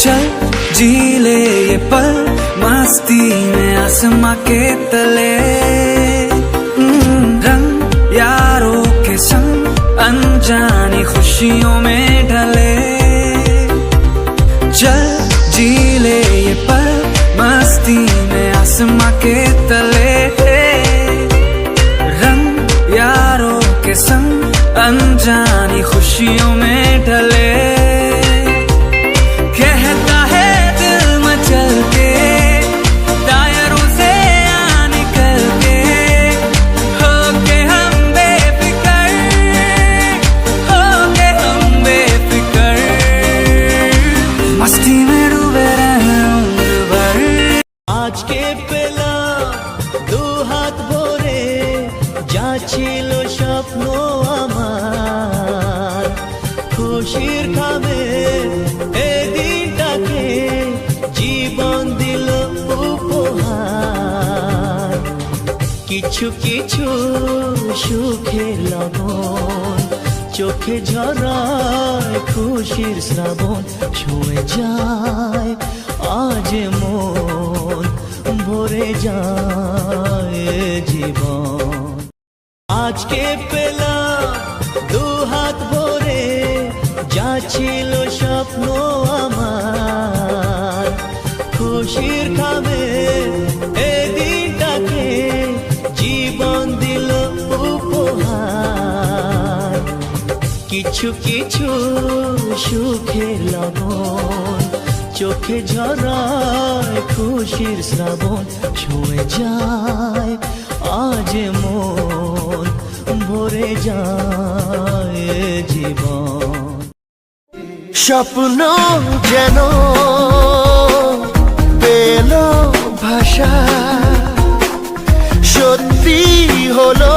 चल जी ले ये पल मस्ती में आसमां के तले, रंग यारों के संग अनजानी खुशियों में ढले। चल जी ले ये पल मस्ती में आसमां के तले, रंग यारों के संग अनजानी खुशियों में ढले। कहता है दिल मचल के टायरों से आ निकल के, होके हम बेफिकर, होके हम बेफिकर, मस्ती में डूबे रहे उम्र भर। आज के पेला दो हाथ भरे যা ছিল স্বপ্ন আমার, খুশির খাবে এই দিনটাকে জীবন দিল উপহার। কিছু কিছু সুখের লবণ চোখে ঝরায় খুশির শ্রাবণ, ছুঁয়ে যায় আজ মন, ভরে যায় জীবন। আজকে পেলাম দু হাত ভরে যা ছিল স্বপ্ন আমার, খুশির খাবে এই দিনটাকে জীবন দিল উপহার। কিছু কিছু সুখের লবণ চোখে ঝরায় খুশির শ্রাবণ, ছুঁয়ে যায় আজ মন, ভরে যায় জীবন। স্বপ্ন যেন পেল ভাষা, সত্যি হলো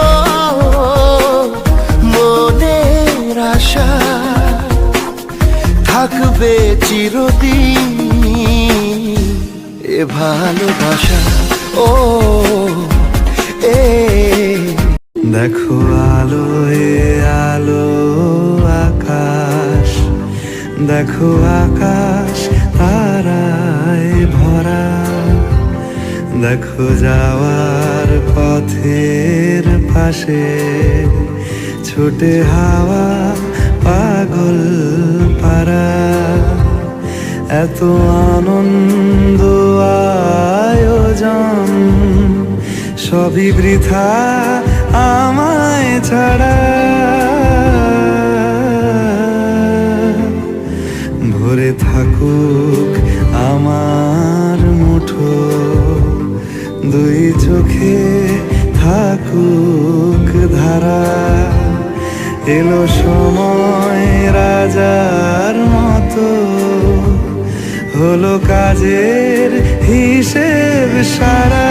মনের আশা, থাকবে চিরদিন এ ভালোবাসা। ও এ দেখো আলো এ আলো আকাশ, দেখো আকাশ তারায় ভরা, দেখো যাওয়ার পথের পাশে ছোটে হাওয়া পাগল পারা। এত আনন্দ আয়োজন সবই বৃথা আমায় ছাড়া, ভরে থাকুক আমার মুঠো, দুই চোখে থাকুক ধারা। এলো সময় রাজার মতো, হলো কাজের হিসেব সারা।